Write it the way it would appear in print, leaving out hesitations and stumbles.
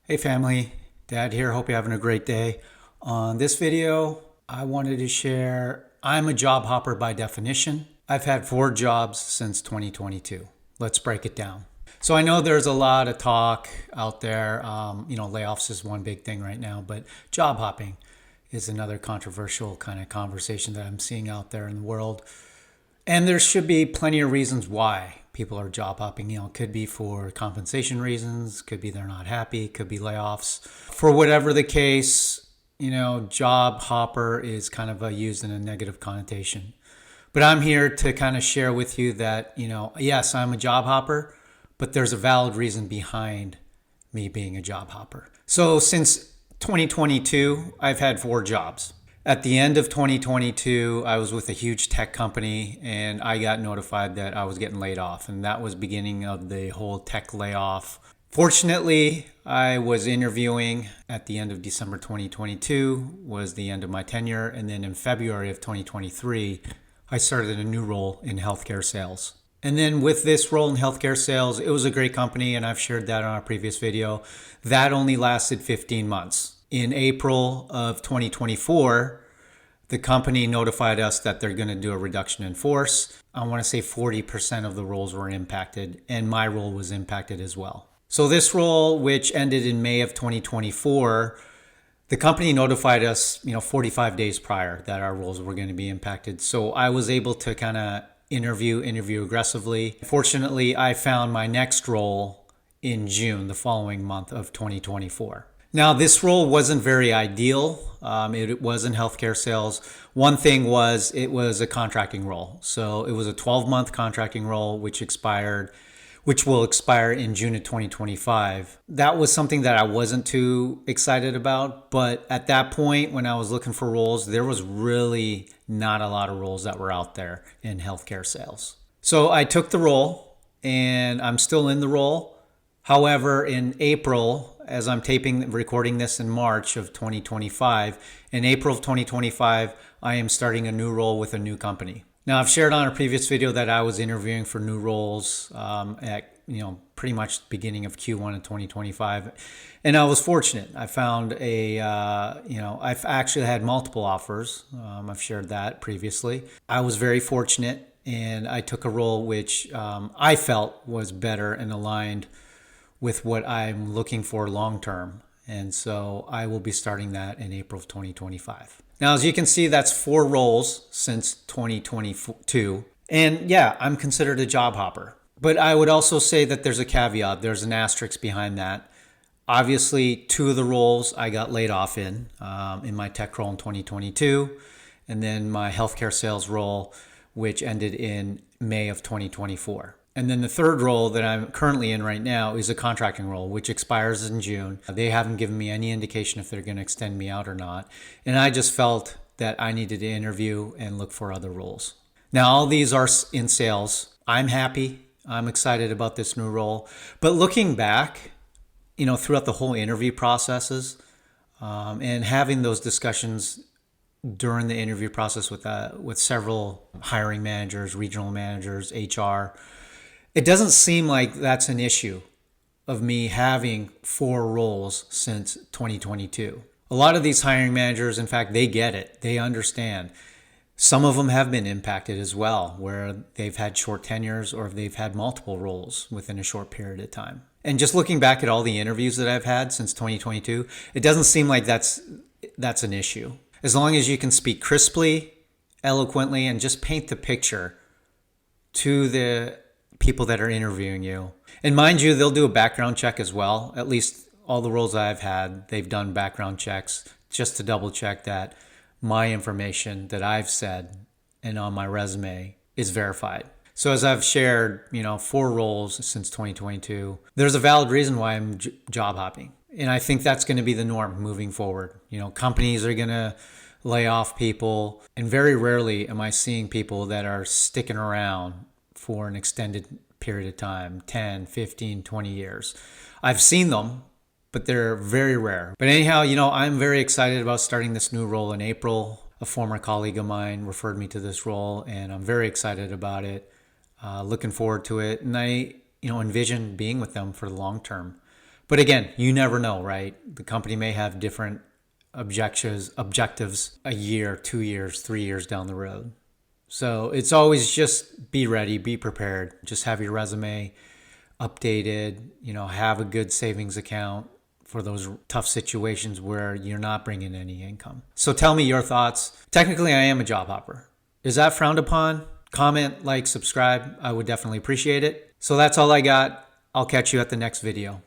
Hey family, Dad here. Hope you're having a great day. On this video, I wanted to share I'm a job hopper by definition. I've had 4 jobs since 2022. Let's break it down. So I know there's a lot of talk out there. Layoffs is one big thing right now, but job hopping is another controversial kind of conversation that I'm seeing out there in the world. And there should be plenty of reasons why people are job hopping. It could be for compensation reasons, could be they're not happy, could be layoffs. For whatever the case, job hopper is kind of used in a negative connotation. But I'm here to kind of share with you that, yes, I'm a job hopper, but there's a valid reason behind me being a job hopper. So since 2022, I've had 4 jobs. At the end of 2022, I was with a huge tech company and I got notified that I was getting laid off. And that was beginning of the whole tech layoff. Fortunately, I was interviewing at the end of December 2022 was the end of my tenure. And then in February of 2023, I started a new role in healthcare sales. And then with this role in healthcare sales, it was a great company. And I've shared that on our previous video. That only lasted 15 months. In April of 2024, the company notified us that they're going to do a reduction in force. I want to say 40% of the roles were impacted, and my role was impacted as well. So this role, which ended in May of 2024, the company notified us, 45 days prior that our roles were going to be impacted. So I was able to kind of interview aggressively. Fortunately, I found my next role in June, the following month of 2024. Now, this role wasn't very ideal. It was in healthcare sales. One thing was it was a contracting role. So it was a 12-month contracting role, which will expire in June of 2025. That was something that I wasn't too excited about. But at that point, when I was looking for roles, there was really not a lot of roles that were out there in healthcare sales. So I took the role and I'm still in the role. However, in April, as I'm recording this in March of 2025, in April of 2025, I am starting a new role with a new company. Now, I've shared on a previous video that I was interviewing for new roles at pretty much the beginning of Q1 of 2025, and I was fortunate. I found I've actually had multiple offers. I've shared that previously. I was very fortunate, and I took a role which I felt was better and aligned with what I'm looking for long term. And so I will be starting that in April of 2025. Now, as you can see, that's 4 roles since 2022. And yeah, I'm considered a job hopper. But I would also say that there's a caveat, there's an asterisk behind that. Obviously, 2 of the roles I got laid off in my tech role in 2022, and then my healthcare sales role, which ended in May of 2024. And then the 3rd role that I'm currently in right now is a contracting role, which expires in June. They haven't given me any indication if they're going to extend me out or not. And I just felt that I needed to interview and look for other roles. Now, all these are in sales. I'm happy. I'm excited about this new role. But looking back, throughout the whole interview processes and having those discussions during the interview process with several hiring managers, regional managers, HR, it doesn't seem like that's an issue of me having 4 roles since 2022. A lot of these hiring managers, in fact, they get it. They understand. Some of them have been impacted as well, where they've had short tenures or they've had multiple roles within a short period of time. And just looking back at all the interviews that I've had since 2022, it doesn't seem like that's an issue. As long as you can speak crisply, eloquently, and just paint the picture to the people that are interviewing you. And mind you, they'll do a background check as well. At least all the roles I've had, they've done background checks just to double check that my information that I've said and on my resume is verified. So as I've shared, 4 roles since 2022, there's a valid reason why I'm job hopping. And I think that's going to be the norm moving forward. Companies are going to lay off people. And very rarely am I seeing people that are sticking around for an extended period of time, 10, 15, 20 years. I've seen them, but they're very rare. But anyhow, I'm very excited about starting this new role in April. A former colleague of mine referred me to this role, and I'm very excited about it. Looking forward to it. And I, envision being with them for the long term. But again, you never know, right? The company may have different objectives a year, 2 years, 3 years down the road. So it's always just be ready, be prepared. Just have your resume updated, have a good savings account for those tough situations where you're not bringing any income. So tell me your thoughts. Technically, I am a job hopper. Is that frowned upon? Comment, like, subscribe. I would definitely appreciate it. So that's all I got. I'll catch you at the next video.